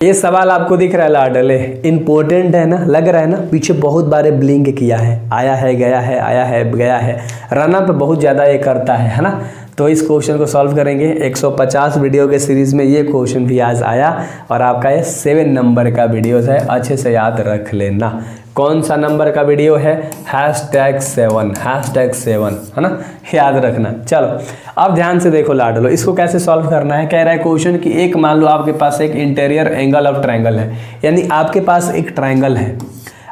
ये सवाल आपको दिख रहा है लाडले, इंपॉर्टेंट है ना, लग रहा है ना, पीछे बहुत बारे ब्लिंक किया है, आया है गया है, आया है गया है, रनअप बहुत ज़्यादा ये करता है ना। तो इस क्वेश्चन को सॉल्व करेंगे। 150 वीडियो के सीरीज़ में ये क्वेश्चन भी आज आया और आपका ये 7 नंबर का वीडियो है, अच्छे से याद रख लेना। कौन सा नंबर का वीडियो है? #7 है ना, याद रखना। चलो अब ध्यान से देखो लाडलो, इसको कैसे सॉल्व करना है। कह रहा है क्वेश्चन कि एक मान लो आपके पास एक इंटीरियर एंगल ऑफ ट्रायंगल है, यानी आपके पास एक ट्रायंगल है,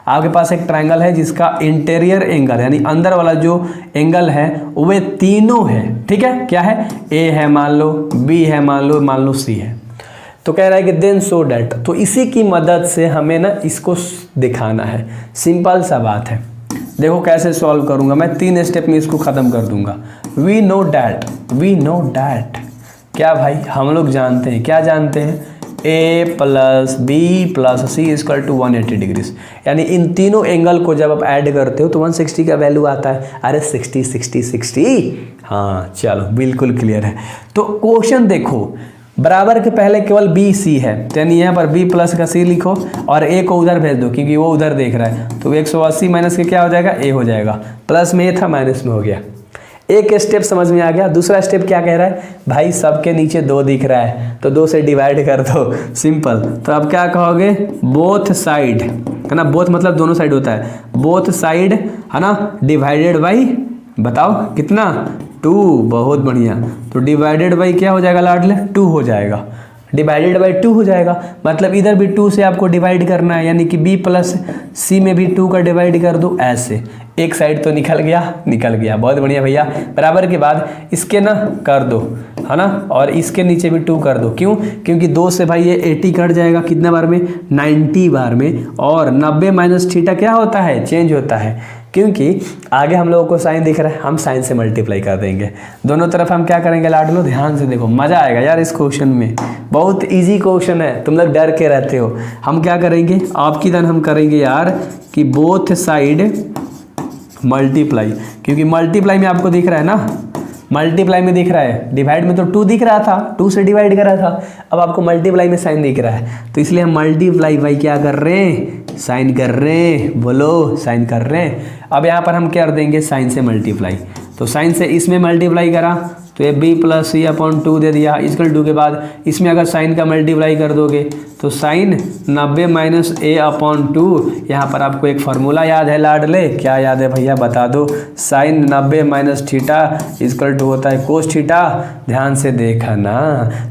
आपके पास एक ट्रायंगल है जिसका इंटीरियर एंगल यानी अंदर वाला जो एंगल है वे तीनों है। ठीक है, क्या है? ए है मान लो, बी है मान लो, सी है। तो कह रहा है कि देन सो डैट, तो इसी की मदद से हमें ना इसको दिखाना है। सिंपल सा बात है, देखो कैसे सॉल्व करूंगा मैं, 3 स्टेप में इसको ख़त्म कर दूंगा। वी नो डैट, क्या भाई हम लोग जानते हैं, क्या जानते हैं? a + b + c = 180 डिग्रीज, यानी इन तीनों एंगल को जब आप ऐड करते हो तो 160 का वैल्यू आता है। अरे 60। हाँ चलो बिल्कुल क्लियर है। तो क्वेश्चन देखो, बराबर के पहले केवल बी सी है, यानी यहाँ पर b + का c लिखो और a को उधर भेज दो क्योंकि वो उधर देख रहा है। तो 180 माइनस के क्या हो जाएगा? a हो जाएगा। प्लस में a था, माइनस में हो गया। एक स्टेप समझ में आ गया। दूसरा स्टेप क्या कह रहा है? भाई सबके नीचे 2 दिख रहा है तो 2 से डिवाइड कर दो, सिंपल। तो अब क्या कहोगे? बोथ साइड, है ना, बोथ मतलब दोनों साइड होता है, बोथ साइड है ना, डिवाइडेड बाई, बताओ कितना? 2। बहुत बढ़िया। तो डिवाइडेड बाई क्या हो जाएगा लाडले? 2 हो जाएगा। डिवाइडेड बाई 2 हो जाएगा, मतलब इधर भी 2 से आपको डिवाइड करना है, यानी कि b + c में भी 2 का डिवाइड कर दो। ऐसे एक साइड तो निकल गया। बहुत बढ़िया भैया। बराबर के बाद इसके ना कर दो, है ना, और इसके नीचे भी 2 कर दो। क्यों? क्योंकि 2 से भाई ये 80 कट जाएगा, कितने बार में? 90 बार में। और 90 - थीटा क्या होता है? चेंज होता है। क्योंकि आगे हम लोगों को साइन दिख रहा है, हम साइन से मल्टीप्लाई कर देंगे। दोनों तरफ हम क्या करेंगे लाडलो? ध्यान से देखो, मज़ा आएगा यार इस क्वेश्चन में। बहुत इजी क्वेश्चन है, तुम लोग डर के रहते हो। हम क्या करेंगे? आपकी तरह हम करेंगे यार कि बोथ साइड मल्टीप्लाई, क्योंकि मल्टीप्लाई में आपको दिख रहा है ना, मल्टीप्लाई में दिख रहा है, डिवाइड में तो 2 दिख रहा था, 2 से डिवाइड करा था, अब आपको मल्टीप्लाई में साइन दिख रहा है, तो इसलिए हम मल्टीप्लाई बाई क्या कर रहे हैं? साइन कर रहे हैं। बोलो, साइन कर रहे हैं। अब यहाँ पर हम क्या कर देंगे? साइन से मल्टीप्लाई। तो साइन से इसमें मल्टीप्लाई करा तो ये b + c/2 दे दिया। इक्वल टू के बाद इसमें अगर साइन का मल्टीप्लाई कर दोगे तो साइन 90 - a/2, यहाँ पर आपको एक फार्मूला याद है लाडले, क्या याद है भैया बता दो? साइन 90 - थीटा इक्वल टू होता है कोस थीटा। ध्यान से देखा ना,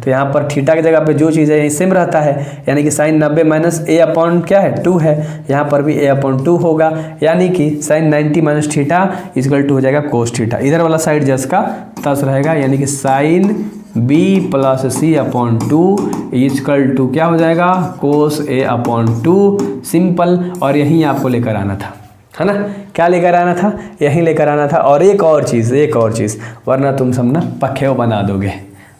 तो यहाँ पर थीटा की जगह पे जो चीज़ है सेम रहता है, यानी कि साइन 90 - a/ क्या है? 2 है, यहाँ पर भी a/2 होगा, यानी कि साइन 90 - थीटा इक्वल टू हो जाएगा कोस थीटा। इधर वाला साइड जस का तस रहेगा, यानी कि sign b + c/2 equal to क्या हो जाएगा? कोस a/2। सिंपल। और यहीं आपको लेकर आना था, है ना, क्या लेकर आना था? यहीं लेकर आना था। और एक और चीज़, वरना तुम सब ना पखेव बना दोगे।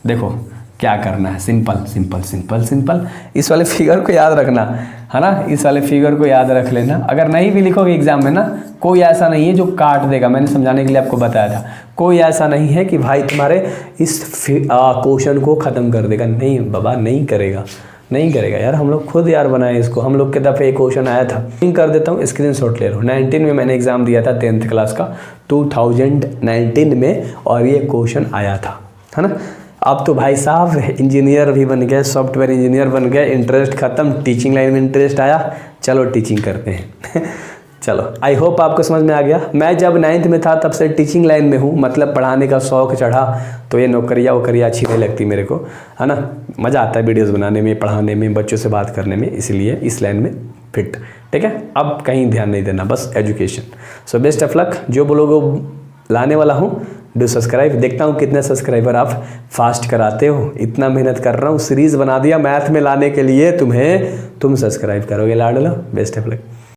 देखो क्या करना है, सिंपल। इस वाले फिगर को याद रखना, है ना, इस वाले फिगर को याद रख लेना। अगर नहीं भी लिखोगे एग्जाम में ना, कोई ऐसा नहीं है जो काट देगा। मैंने समझाने के लिए आपको बताया था, कोई ऐसा नहीं है कि भाई तुम्हारे इस क्वेश्चन को ख़त्म कर देगा। नहीं बाबा, नहीं करेगा यार। हम लोग खुद यार बनाए इसको, हम लोग के दफ़े एक क्वेश्चन आया था, कर देता हूँ, स्क्रीनशॉट ले लो। 19 में मैंने एग्ज़ाम दिया था 10th क्लास का, 2019 में, और ये क्वेश्चन आया था, है ना। अब तो भाई साहब इंजीनियर भी बन गए, सॉफ्टवेयर इंजीनियर बन गए, इंटरेस्ट ख़त्म, टीचिंग लाइन में इंटरेस्ट आया, चलो टीचिंग करते हैं। चलो, आई होप आपको समझ में आ गया। मैं जब 9th में था तब से टीचिंग लाइन में हूँ, मतलब पढ़ाने का शौक़ चढ़ा तो ये नौकरियाँ अच्छी नहीं लगती मेरे को, है ना। मज़ा आता है वीडियोज़ बनाने में, पढ़ाने में, बच्चों से बात करने में, इसलिए इस लाइन में फिट। ठीक है, अब कहीं ध्यान नहीं देना, बस education. So best of luck. जो बोलोगे लाने वाला हूँ, डू सब्सक्राइब। देखता हूँ कितने सब्सक्राइबर आप फास्ट कराते हो। इतना मेहनत कर रहा हूँ, सीरीज़ बना दिया मैथ में लाने के लिए तुम्हें, तुम सब्सक्राइब करोगे लाडलो। Best of luck.